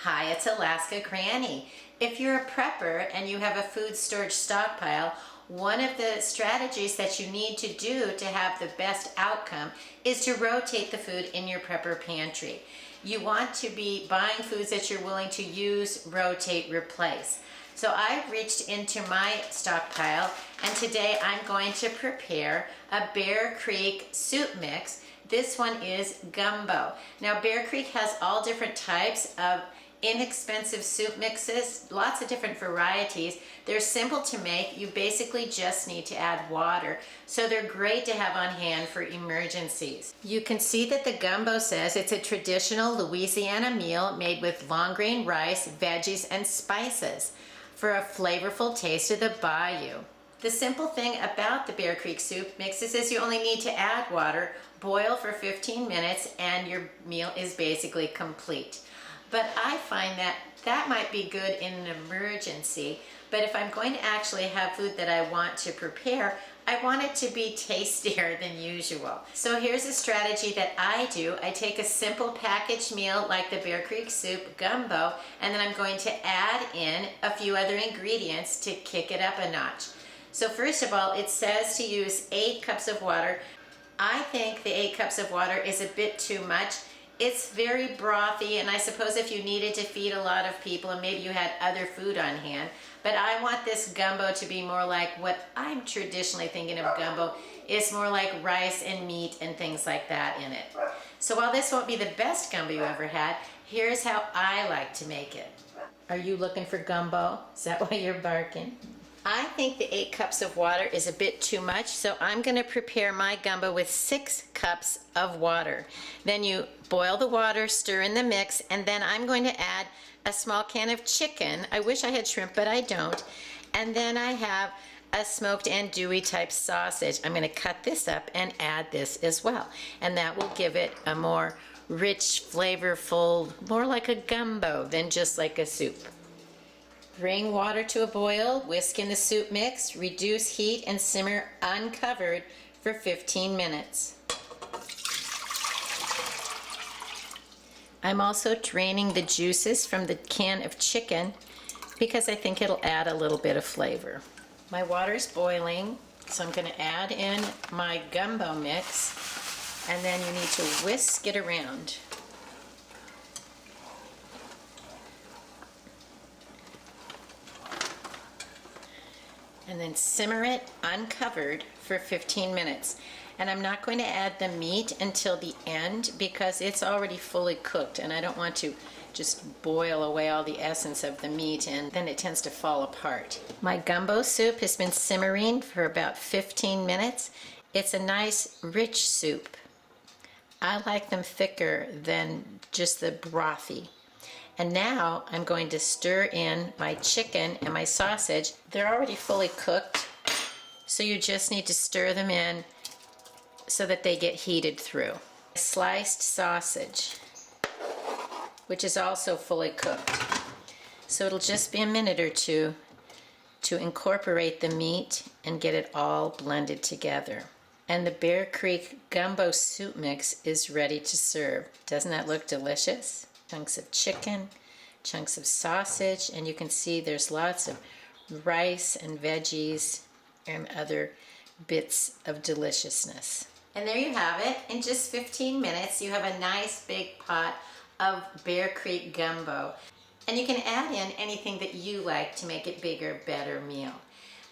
Hi, it's Alaska Granny. If you're a prepper and you have a food storage stockpile, one of the strategies that you need to do to have the best outcome is to rotate the food in your prepper pantry. You want to be buying foods that you're willing to use, rotate, replace. So I've reached into my stockpile and today I'm going to prepare a Bear Creek soup mix. This one is Gumbo. Now Bear Creek has all different types of inexpensive soup mixes, lots of different varieties. They're simple to make. You basically just need to add water. So they're great to have on hand for emergencies. You can see that the Gumbo says it's a traditional Louisiana meal made with long grain rice, veggies, and spices for a flavorful taste of the bayou. The simple thing about the Bear Creek soup mixes is you only need to add water, boil for 15 minutes, and your meal is basically complete. But I find that might be good in an emergency, but if I'm going to actually have food that I want to prepare, I want it to be tastier than usual. So here's a strategy that I do. I take a simple packaged meal like the Bear Creek soup Gumbo, and then I'm going to add in a few other ingredients to kick it up a notch. So first of all, it says to use 8 cups of water. I think the 8 cups of water is a bit too much. It's very brothy, and I suppose if you needed to feed a lot of people and maybe you had other food on hand, but I want this gumbo to be more like what I'm traditionally thinking of gumbo. It's more like rice and meat and things like that in it. So while this won't be the best gumbo you ever had, here's how I like to make it. Are you looking for gumbo? Is that why you're barking? I think the 8 cups of water is a bit too much, so I'm going to prepare my gumbo with 6 cups of water. Then you boil the water, stir in the mix, and then I'm going to add a small can of chicken. I wish I had shrimp, but I don't. And then I have a smoked andouille type sausage. I'm going to cut this up and add this as well. And that will give it a more rich, flavorful, more like a gumbo than just like a soup. Bring water to a boil, whisk in the soup mix, reduce heat, and simmer uncovered for 15 minutes. I'm also draining the juices from the can of chicken because I think it'll add a little bit of flavor. My water's boiling, so I'm going to add in my gumbo mix, and then you need to whisk it around. And then simmer it uncovered for 15 minutes. And I'm not going to add the meat until the end because it's already fully cooked and I don't want to just boil away all the essence of the meat and then it tends to fall apart. My gumbo soup has been simmering for about 15 minutes. It's a nice rich soup. I like them thicker than just the brothy. And now I'm going to stir in my chicken and my sausage. They're already fully cooked, so you just need to stir them in so that they get heated through. Sliced sausage, which is also fully cooked. So it'll just be a minute or two to incorporate the meat and get it all blended together. And the Bear Creek Gumbo soup mix is ready to serve. Doesn't that look delicious? Chunks of chicken, chunks of sausage, and you can see there's lots of rice and veggies and other bits of deliciousness. And there you have it. In just 15 minutes, you have a nice big pot of Bear Creek Gumbo. And you can add in anything that you like to make it bigger, better meal.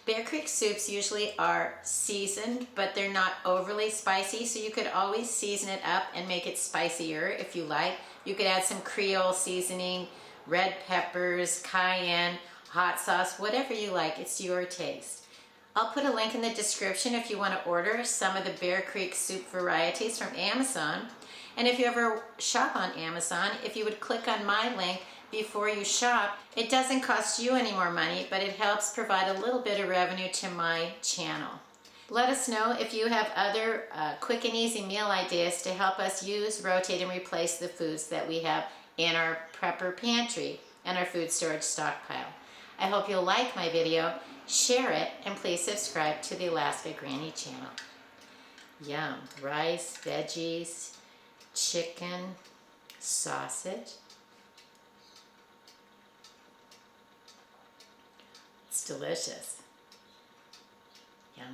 Bear Creek soups usually are seasoned, but they're not overly spicy, so you could always season it up and make it spicier if you like. You could add some Creole seasoning, red peppers, cayenne, hot sauce, whatever you like. It's your taste. I'll put a link in the description if you want to order some of the Bear Creek soup varieties from Amazon. And if you ever shop on Amazon, if you would click on my link before you shop, it doesn't cost you any more money, but it helps provide a little bit of revenue to my channel. Let us know if you have other quick and easy meal ideas to help us use, rotate, and replace the foods that we have in our prepper pantry and our food storage stockpile. I hope you'll like my video, share it, and please subscribe to the Alaska Granny channel. Yum, rice, veggies, chicken, sausage. delicious. Yum.